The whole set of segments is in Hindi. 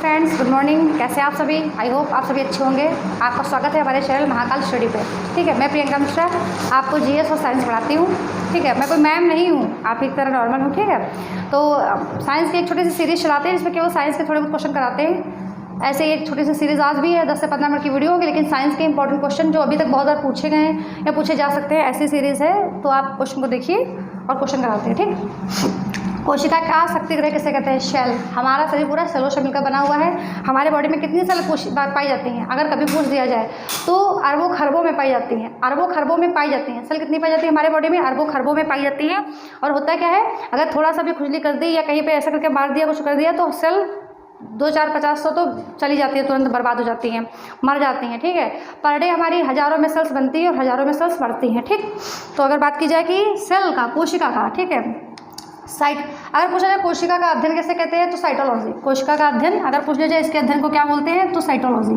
Friends, good morning. कैसे आप सभी? आई होप आप सभी अच्छे होंगे। आपका स्वागत है हमारे चैनल महाकाल स्टडी पे। ठीक है, मैं प्रियंका मिश्रा आपको जीएस और साइंस पढ़ाती हूँ। ठीक है, मैं कोई मैम नहीं हूँ, आप ही की तरह नॉर्मल हूँ। ठीक है, तो साइंस की एक छोटी सी सीरीज़ चलाते हैं जिसमें केवल साइंस के थोड़े बहुत क्वेश्चन कराते हैं। ऐसे ही एक छोटी सी सीरीज़ आज भी है, 10 से 15 मिनट की वीडियो होगी, लेकिन साइंस के इंपॉर्टेंट क्वेश्चन जो अभी तक बहुत बार पूछे गए हैं या पूछे जा सकते हैं, ऐसी सीरीज़ है। तो आप क्वेश्चन को देखिए और क्वेश्चन कराते हैं। ठीक, कोशिका का शक्तिग्रह किसे कहते हैं? शेल। हमारा शरीर पूरा सेलों से मिलकर बना हुआ है। हमारे बॉडी में कितनी सेल पाई जाती हैं? अगर कभी पूछ दिया जाए तो अरबों खरबों में पाई जाती हैं। अरबों खरबों में पाई जाती हैं। सेल कितनी पाई जाती है हमारे बॉडी में? अरबों खरबों में पाई जाती है। और होता क्या है, अगर थोड़ा सा भी खुजली कर दी या कहीं पर ऐसा करके मार दिया, कुछ कर दिया, तो सेल 2-4-50 तो चली जाती है, तुरंत बर्बाद हो जाती हैं, मर जाती हैं। ठीक है, पर डे हमारी हज़ारों में सेल्स बनती है और हज़ारों में सेल्स मरती हैं। ठीक, तो अगर बात की जाए कि सेल का, कोशिका का, ठीक है, अगर पूछा जाए कोशिका का अध्ययन कैसे कहते हैं तो साइटोलॉजी। कोशिका का अध्ययन अगर पूछा जाए इसके अध्ययन को क्या बोलते हैं तो साइटोलॉजी।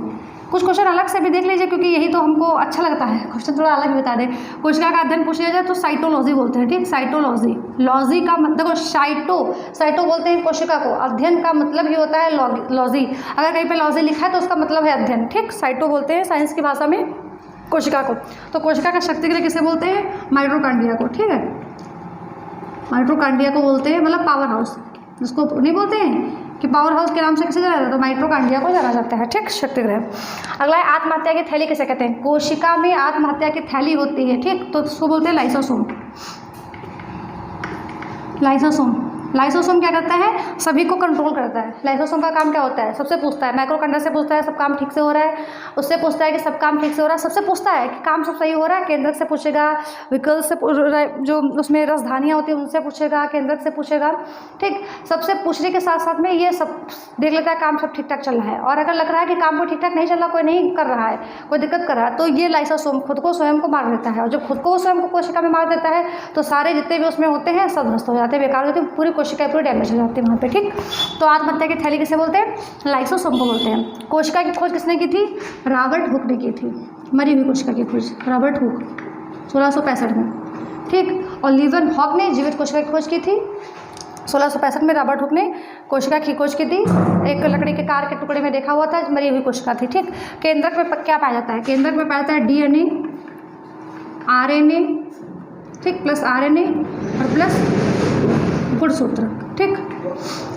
कुछ क्वेश्चन अलग से भी देख लीजिए क्योंकि यही तो हमको अच्छा लगता है, क्वेश्चन थोड़ा अलग बता दें। कोशिका का अध्ययन पूछ लिया जाए तो साइटोलॉजी बोलते हैं। ठीक, साइटोलॉजी। लॉजी का मतलब, देखो साइटो बोलते हैं कोशिका को, अध्ययन का मतलब ही होता है लॉजी। अगर कहीं पे लॉजी लिखा है तो उसका मतलब है अध्ययन। ठीक, साइटो बोलते हैं साइंस की भाषा में कोशिका को। तो कोशिका का शक्तिग्रह किसे बोलते हैं? माइटोकॉन्ड्रिया को। ठीक है, माइटोकॉन्ड्रिया को बोलते हैं, मतलब पावर हाउस, जिसको नहीं बोलते हैं कि पावर हाउस के नाम से किसे जाना जाता है, तो माइटोकॉन्ड्रिया को जाना जाता है। ठीक, शक्तिग्रह। अगला है आत्महत्या की थैली किसे कहते हैं? कोशिका में आत्महत्या की थैली होती है। ठीक, तो उसको बोलते हैं लाइसोसोम। लाइसोसोम क्या करता है? सभी को कंट्रोल करता है। लाइसोसोम का काम क्या होता है? सबसे पूछता है, माइटोकॉन्ड्रिया से पूछता है सब काम ठीक से हो रहा है, उससे पूछता है कि सब काम ठीक से हो रहा है, सबसे पूछता है कि काम सब सही हो रहा है, केंद्रक से पूछेगा, विकल्प से, जो उसमें रसधानियाँ होती है उनसे पूछेगा, केंद्रक से पूछेगा। ठीक, सबसे पूछने के साथ साथ में ये सब देख लेता है काम सब ठीक ठाक चल रहा है। और अगर लग रहा है कि काम को ठीक ठाक नहीं चल रहा, कोई नहीं कर रहा है, कोई दिक्कत कर रहा है, तो ये लाइसोसोम खुद को स्वयं को मार देता है। और जब खुद को स्वयं को कोशिका में मार देता है तो सारे जितने भी उसमें होते हैं सब ध्वस्त हो जाते हैं, बेकार होते हैं, पूरी कोशिका पूरी डैमेज हो जाती है वहाँ पे। ठीक, तो आत्महत्या की थैली किसे बोलते हैं? लाइसोसोम को बोलते हैं। कोशिका की खोज किसने की थी? रॉबर्ट हुक ने की थी। मरी हुई कोशिका की खोज रॉबर्ट हुक 1665 में। ठीक, और लीवन हॉक ने जीवित कोशिका की खोज की थी 1665 में। रॉबर्ट हुक ने कोशिका की खोज की थी, एक लकड़ी के कार के टुकड़े में देखा हुआ था, मरी हुई कोशिका थी। ठीक, केंद्रक में क्या पाया जाता है? केंद्रक में पाया जाता है डीएनए, आरएनए, ठीक, प्लस आरएनए और प्लस गुणसूत्र। ठीक,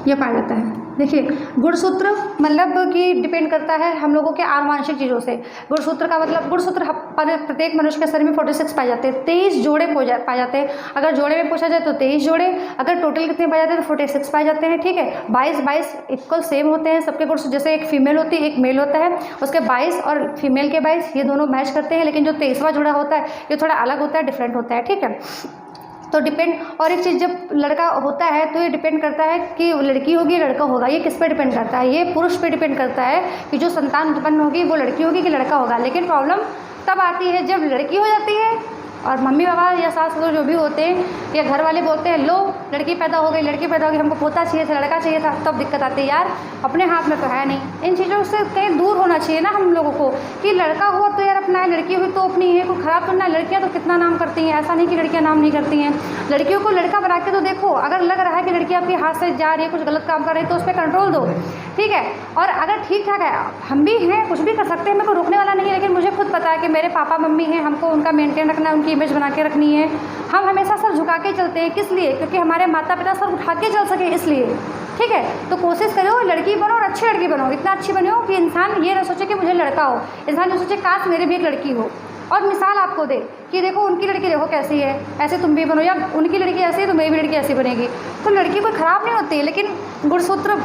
ये पाया जाता है। देखिए, गुणसूत्र मतलब कि डिपेंड करता है हम लोगों के आनुवांशिक चीज़ों से। गुणसूत्र का मतलब, गुणसूत्र प्रत्येक मनुष्य के शरीर में 46 पाए जाते हैं, 23 जोड़े पाए जाते हैं। अगर जोड़े में पूछा जाए तो 23 जोड़े, अगर टोटल कितने पाए जाते हैं तो 46 पाए जाते हैं। ठीक है, 22 इक्वल सेम होते हैं सबके गुण। जैसे एक फीमेल होती है, एक मेल होता है, उसके 22 और फीमेल के 22 ये दोनों मैच करते हैं, लेकिन जो 23वां जोड़ा होता है ये थोड़ा अलग होता है, डिफरेंट होता है। ठीक है, तो डिपेंड। और एक चीज़, जब लड़का होता है तो ये डिपेंड करता है कि लड़की होगी लड़का होगा, ये किस पे डिपेंड करता है? ये पुरुष पे डिपेंड करता है कि जो संतान उत्पन्न होगी वो लड़की होगी कि लड़का होगा। लेकिन प्रॉब्लम तब आती है जब लड़की हो जाती है और मम्मी पापा या सास ससुर जो भी होते हैं या घर वाले बोलते हैं लो लड़की पैदा हो गई, लड़की पैदा हो गई, हमको पोता चाहिए था, लड़का चाहिए था, तब दिक्कत आती है। यार अपने हाथ में तो है नहीं। इन चीज़ों से कहीं दूर होना चाहिए ना हम लोगों को, कि लड़का हुआ तो यार अपना है, लड़की हुई तो अपनी है, कोई ख़राब तो ना। लड़कियाँ तो कितना नाम करती हैं, ऐसा नहीं कि लड़कियाँ नाम नहीं करती हैं। लड़कियों को लड़का बना के तो देखो, अगर लग रहा है कि लड़की आपके हाथ से जा रही है, कुछ गलत काम कर रही है, तो उस पर कंट्रोल दो। ठीक है, और अगर ठीक ठाक है, हम भी हैं, कुछ भी कर सकते हैं, मेरे को रोकने वाला नहीं है। लेकिन मुझे खुद पता है कि मेरे पापा मम्मी हैं, हमको उनका मेंटेन रखना है, उनकी इमेज बना के रखनी है। हम हमेशा सर झुका के चलते हैं, किस लिए? क्योंकि हमारे माता पिता सर उठा के चल सके, इसलिए। ठीक है, तो कोशिश करो लड़की बनो और अच्छी लड़की बनो, इतना अच्छी बनो कि इंसान ये ना सोचे कि मुझे लड़का हो, इंसान ये सोचे काश मेरे भी एक लड़की हो। और मिसाल आपको दे कि देखो उनकी लड़की देखो कैसी है, ऐसे तुम भी बनो, या उनकी लड़की ऐसी है तो मेरी भी लड़की ऐसी बनेगी। तो लड़की कोई ख़राब नहीं होती, लेकिन गुणसूत्र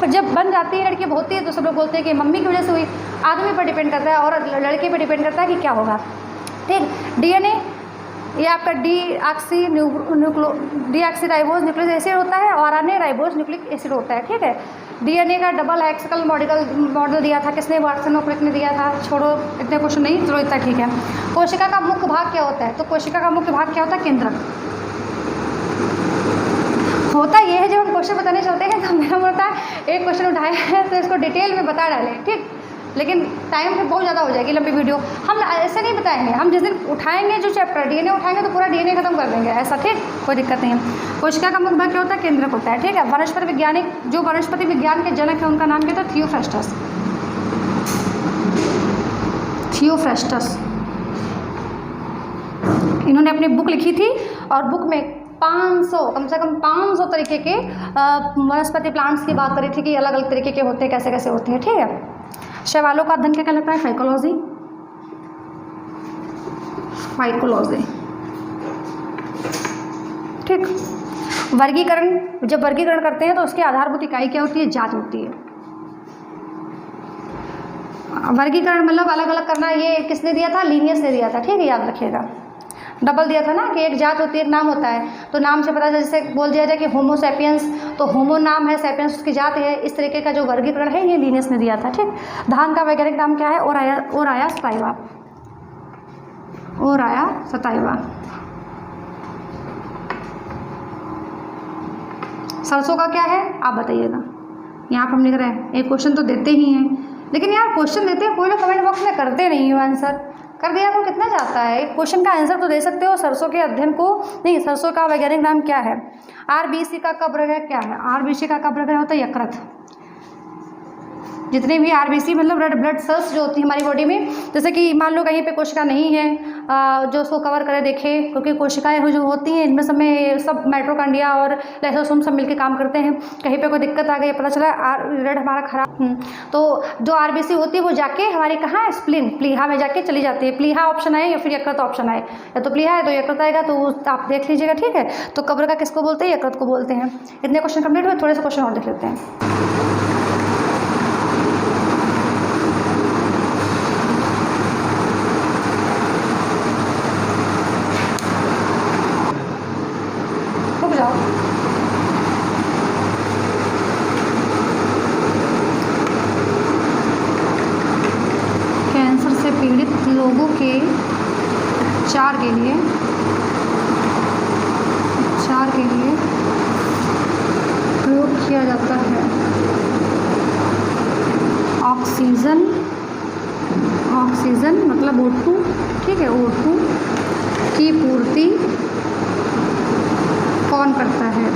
जब बन जाती है, लड़की होती है, तो सब लोग बोलते हैं कि मम्मी की वजह से हुई। आदमी पर डिपेंड करता है और लड़के पर डिपेंड करता है कि क्या होगा। ठीक, डीएनए ये आपका डीऑक्सी राइबोज न्यूक्लिक एसिड होता है और आरएनए राइबोज न्यूक्लिक एसिड होता है। ठीक है, डीएनए का डबल हेक्सागोनल मॉडल दिया था किसने? वाटसन और क्रिक ने दिया था। छोड़ो इतने क्वेश्चन नहीं, चलो इतना ठीक है। कोशिका का मुख्य भाग क्या होता है? तो कोशिका का मुख्य भाग क्या होता है? केंद्रक। होता ये है, जब हम क्वेश्चन बताने चलते हैं तो मेरा होता है एक क्वेश्चन उठाया है तो इसको डिटेल में बता डालें। ठीक, लेकिन टाइम पे बहुत ज़्यादा हो जाएगी लंबी वीडियो। हम ऐसे नहीं बताएंगे, हम जिस दिन उठाएंगे जो चैप्टर डीएनए उठाएंगे तो पूरा डीएनए खत्म कर देंगे, ऐसा, ठीक, कोई दिक्कत नहीं है। कोशिका का मुख्य भाग क्या होता है? केंद्रक होता है, ठीक है। वनस्पति वैज्ञानिक, जो वनस्पति विज्ञान के जनक है उनका नाम क्या था? थियोफ्रास्टस। थियोफ्रास्टस, इन्होंने अपनी बुक लिखी थी और बुक में 500, कम से कम 500 तरीके के वनस्पति प्लांट्स की बात करी थी कि अलग अलग तरीके के होते हैं, कैसे कैसे होते हैं, ठीक है। शैवालों का अध्ययन क्या कहलाता है? फाइकोलॉजी। फाइकोलॉजी, ठीक। वर्गीकरण, जब वर्गीकरण करते हैं तो उसकी आधारभूत इकाई क्या होती है? जात होती है। वर्गीकरण मतलब अलग अलग करना, ये किसने दिया था? लीनियस ने दिया था, ठीक है, याद रखिएगा। डबल दिया था ना कि एक जात होती है, एक नाम होता है, तो नाम से पता, जैसे बोल दिया जाए कि होमो सैपियंस, तो होमो नाम है, सैपियंस उसकी जात है। इस तरीके का जो वर्गीकरण है ये लीनियस ने दिया था, ठीक। धान का वैज्ञानिक नाम क्या है? ओराया सताइवा। ओराया सताइवा। सरसों का क्या है आप बताइएगा। यहाँ पर हम लिख रहे हैं, एक क्वेश्चन तो देते ही हैं, लेकिन यार क्वेश्चन देते हैं कोई लोग कमेंट बॉक्स में करते नहीं हो आंसर। कर दिया को कितना जाता है? एक क्वेश्चन का आंसर तो दे सकते हो। सरसों के अध्ययन को नहीं, सरसों का वैज्ञानिक नाम क्या है? आरबीसी का कब्रग्रह क्या है? आरबीसी का कब्रग्रह होता है यकृत। जितने भी आरबीसी मतलब रेड ब्लड सेल्स जो होती है हमारी बॉडी में, जैसे कि मान लो कहीं पे कोशिका नहीं है जो उसको कवर करे देखे, क्योंकि कोशिकाएं जो होती हैं इनमें सब माइटोकॉन्ड्रिया और लाइसोसोम सब मिलकर काम करते हैं। कहीं पे कोई दिक्कत आ गई, पता चला रेड हमारा खराब, तो जो आरबीसी होती है वो जाके हमारी कहाँ है? स्प्लीन, प्लीहा में जाके चली जाती है। प्लीहा ऑप्शन आए या फिर यकृत ऑप्शन आए, या तो प्लीहा है तो यकृत आएगा, तो आप देख लीजिएगा, ठीक है। तो कब्र का किसको बोलते हैं? यकृत को बोलते हैं। इतने क्वेश्चन कंप्लीट हुए, थोड़े से क्वेश्चन और देख लेते हैं। कैंसर से पीड़ित लोगों के उपचार के लिए प्रयोग किया जाता है ऑक्सीजन मतलब O2, ठीक है। O2 की पूर्ति कौन करता है?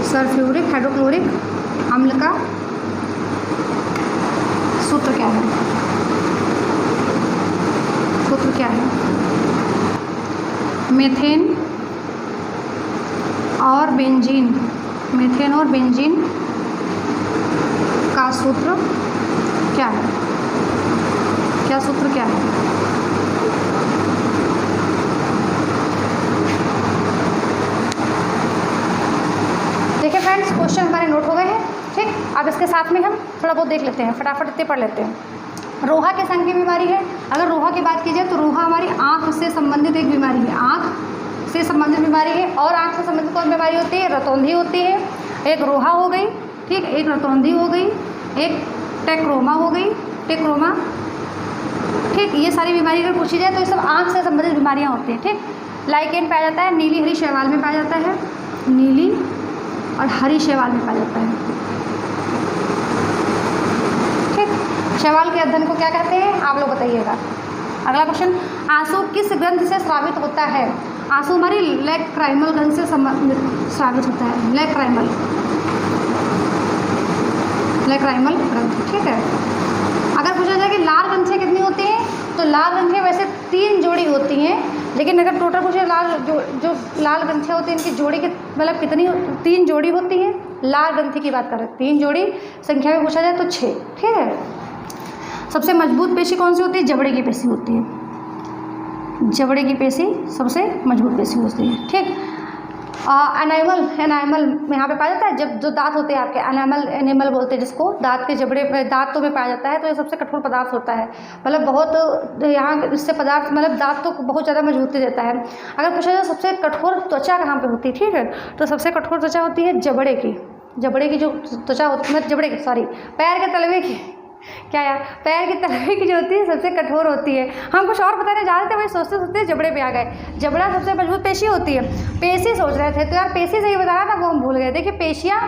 सल्फ्यूरिक हाइड्रोक्लोरिक अम्ल का सूत्र क्या है? मीथेन और बेंजीन का सूत्र क्या है? देखिए फ्रेंड्स, क्वेश्चन हमारे नोट हो गए हैं, ठीक। अब इसके साथ में हम थोड़ा बहुत देख लेते हैं, फटाफट इतने पढ़ लेते हैं। रोहा किस अंग की बीमारी है? अगर रोहा की बात की जाए तो रोहा हमारी आँख से संबंधित एक बीमारी है, आँख से संबंधित बीमारी है। और आँख से संबंधित कौन बीमारी होती है? रतौंधी होती है। एक रोहा हो गई, ठीक, एक रतौंधी हो गई, एक टेक्रोमा हो गई, टेक्रोमा, ठीक। ये सारी बीमारी अगर पूछी जाए तो ये सब आँख से संबंधित बीमारियाँ होती हैं, ठीक। लाइकेन पाया जाता है नीली हरी शैवाल में पाया जाता है, नीली और हरी शैवाल में पाया जाता है, ठीक। शैवाल के अध्ययन को क्या कहते हैं आप लोग बताइएगा। अगला क्वेश्चन, आंसू किस ग्रंथ से स्रावित होता है? आंसू हमारी लेक्राइमल ग्रंथ से स्रावित होता है, लेक्राइमल ग्रंथ, ठीक है। अगर पूछा जाए कि लाल ग्रंथियाँ कितनी होती हैं, तो लाल ग्रंथियाँ वैसे 3 जोड़ी होती हैं, लेकिन अगर टोटल पूछे जो लाल ग्रंथियाँ होती हैं इनकी जोड़ी के मतलब कितनी? 3 जोड़ी होती हैं। लाल ग्रंथि की बात करें 3 जोड़ी, संख्या में पूछा जाए तो 6, ठीक है। सबसे मजबूत पेशी कौन सी होती है? जबड़े की पेशी होती है, जबड़े की पेशी सबसे मजबूत पेशी होती है, ठीक। एनामल यहाँ पे पाया जाता है, जब जो दांत होते हैं आपके, एनिमल बोलते हैं जिसको, दांत के जबड़े दांतों में पाया जाता है, तो ये सबसे कठोर पदार्थ होता है, मतलब बहुत यहाँ इससे पदार्थ मतलब दांत तो बहुत ज़्यादा मजबूती देता है। अगर पूछा जाए सबसे कठोर त्वचा कहाँ पे होती है, ठीक है, तो सबसे कठोर त्वचा होती है जबड़े की जो त्वचा होती है, पैर के तलवे की, क्या यार, पैर की तलवे की जो होती है सबसे कठोर होती है। हम कुछ और बताने जा रहे थे, वही सोचते सोचते जबड़े पे आ गए। जबड़ा सबसे मजबूत पेशी होती है, पेशी सोच रहे थे, तो यार पेशी सही बताया था, वो हम भूल गए। देखिए पेशियाँ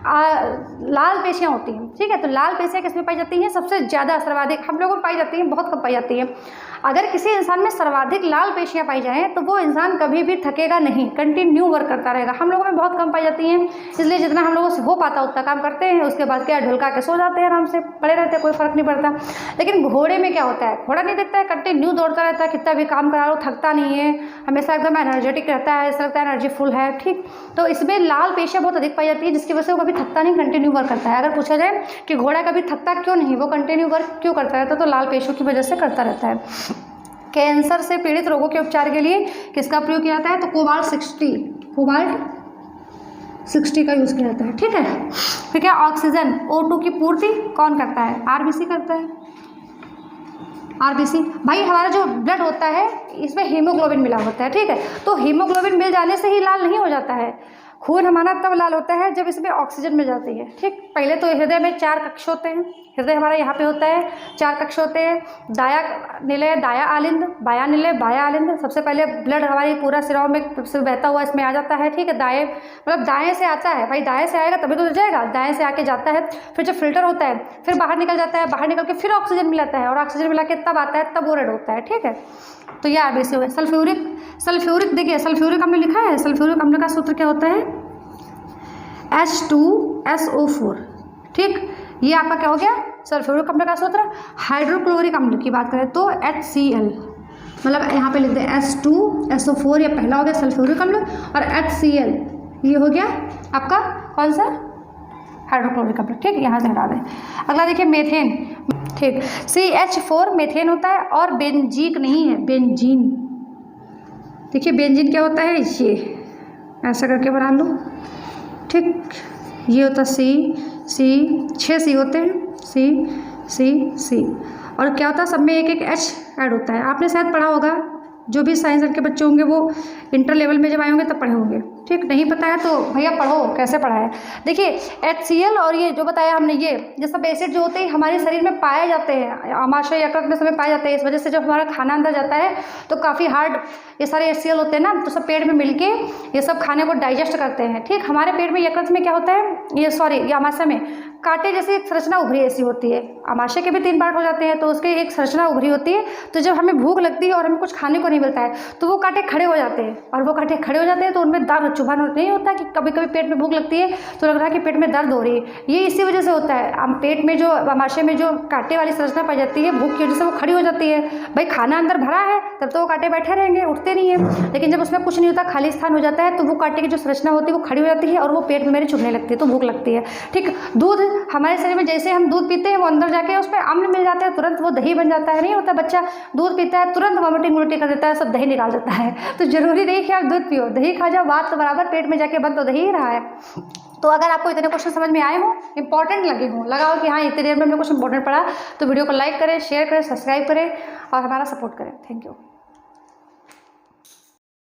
लाल पेशियाँ होती हैं, ठीक है। तो लाल पेशियाँ किसमें पाई जाती हैं? सबसे ज़्यादा सर्वाधिक हम लोगों में पाई जाती हैं, बहुत कम पाई जाती है। अगर किसी इंसान में सर्वाधिक लाल पेशियाँ पाई जाएँ तो वो इंसान कभी भी थकेगा नहीं, कंटिन्यू वर्क करता रहेगा। हम लोगों में बहुत कम पाई जाती हैं, इसलिए जितना हम लोगों से हो पाता उतना काम करते हैं, उसके बाद क्या ढुलका के सो जाते हैं, आराम से पड़े रहते हैं, कोई फर्क नहीं पड़ता। लेकिन घोड़े में क्या होता है? घोड़ा नहीं देखता है, कंटिन्यू दौड़ता रहता है, कितना भी काम करा लो थकता नहीं है, हमेशा एकदम एनर्जेटिक रहता है, ऐसा लगता है एनर्जी फुल है, ठीक। तो इसमें लाल पेशियाँ बहुत अधिक पाई जाती है, जिसकी वजह से वो कभी थकता नहीं, कंटिन्यू वर्क करता है। अगर पूछा जाए कि घोड़ा कभी थकता क्यों नहीं, वो कंटिन्यू वर्क क्यों करता रहता है, तो लाल पेशियों की वजह से करता रहता है। कैंसर से पीड़ित रोगों के उपचार के लिए किसका प्रयोग किया जाता है? तो कोबाल्ट 60 का यूज़ किया जाता है, ठीक है। फिर क्या? ऑक्सीजन O2 की पूर्ति कौन करता है? आरबीसी करता है। आरबीसी भाई हमारा जो ब्लड होता है इसमें हीमोग्लोबिन मिला होता है, ठीक है। तो हीमोग्लोबिन मिल जाने से ही लाल नहीं हो जाता है, खून हमारा तब लाल होता है जब इसमें ऑक्सीजन मिल जाती है, ठीक। पहले तो हृदय में 4 कक्ष होते हैं, हृदय हमारा यहाँ पे होता है, 4 कक्ष होते हैं, दाया निलय, दाया आलिंद, बाया निलय, बाया आलिंद। सबसे पहले ब्लड हमारी पूरा सिराओं में से बहता हुआ इसमें आ जाता है, ठीक है। दाएं मतलब दाएं से आता है भाई, दाएं से आएगा तभी तो जाएगा, दाएं से आके जाता है, फिर जब फिल्टर होता है फिर बाहर निकल जाता है, बाहर निकल के फिर ऑक्सीजन मिलाता है, और ऑक्सीजन मिला के तब आता है, तब वो रेड होता है, ठीक है। तो ये आरबीसी हुआ। सल्फ्यूरिक देखिए, सल्फ्यूरिक अम्ल लिखा है, सल्फ्यूरिक अम्ल का सूत्र क्या होता है? H2SO4, ठीक। ये आपका क्या हो गया? सल्फ्यूरिक अम्ल का सूत्र। हाइड्रोक्लोरिक अम्ल की बात करें तो HCl, मतलब यहाँ पे लिख दे H2SO4, ये पहला हो गया सल्फ्यूरिक अम्ल, और HCl ये हो गया आपका कौन सा? हाइड्रोक्लोरिक अम्ल, ठीक। यहाँ से हटा दें। अगला देखिए मेथेन, ठीक। CH4 मेथेन होता है, और बेंजीक नहीं है, बेंजीन। देखिए बेंजीन क्या होता है? ये ऐसा करके बना लो, ठीक। ये होता है C 6 C होते हैं, C। और क्या होता है? सब में एक H ऐड होता है। आपने शायद पढ़ा होगा, जो भी साइंस के बच्चे होंगे वो इंटर लेवल में जब आए होंगे तब पढ़े होंगे, ठीक। नहीं पता है तो भैया पढ़ो, कैसे पढ़ा है। देखिए HCl और ये जो बताया हमने, ये सब एसिड जो होते हैं हमारे शरीर में पाए जाते हैं, आमाशय यकृत में सब पाए जाते हैं। इस वजह से जब हमारा खाना अंदर जाता है तो काफ़ी हार्ड ये सारे HCl होते हैं ना, तो सब पेट में मिलके ये सब खाने को डाइजेस्ट करते हैं, ठीक। हमारे पेट में यकृत में क्या होता है? ये आमाशय में कांटे जैसी एक संरचना उभरी ऐसी होती है। आमाशय के भी 3 पार्ट हो जाते हैं, तो उसकी एक संरचना उभरी होती है। तो जब हमें भूख लगती है और हमें कुछ खाने को नहीं मिलता है तो वो कांटे खड़े हो जाते हैं, और वो कांटे खड़े हो जाते हैं तो उनमें दर्द चुभन नहीं होता कि कभी कभी पेट में भूख लगती है तो लग रहा है कि पेट में दर्द हो रही है, ये इसी वजह से होता है। पेट में जो आमाशय में जो कांटे वाली संरचना पाई जाती है, भूख की वजह से वो खड़ी हो जाती है। भाई खाना अंदर भरा है तब तो वो कांटे बैठे रहेंगे, उठते नहीं है, लेकिन जब उसमें कुछ नहीं होता, खाली स्थान हो जाता है, तो वो कांटे की जो संरचना होती है वो खड़ी हो जाती है और वो पेट में मेरे चुभने लगती है, तो भूख लगती है, ठीक। दूध हमारे शरीर में, जैसे हम दूध पीते हैं वो अंदर जाके उसमें अम्ल मिल जाता है, तुरंत वो दही बन जाता है। नहीं होता बच्चा दूध पीता है तुरंत वॉमिटिंग उल्टी कर देता है, सब दही निकाल देता है। तो जरूरी नहीं कि आप दूध पियो, दही खा जाओ, बात तो बराबर, पेट में जाके बंद तो दही ही रहा है। तो अगर आपको इतने क्वेश्चन समझ में आए हों, इंपॉर्टेंट लगे हों, लगाओ कि हाँ इतने देर में हमने कुछ इंपॉर्टेंट पढ़ा, तो वीडियो को लाइक करें, शेयर करें, सब्सक्राइब करें और हमारा सपोर्ट करें। Thank you.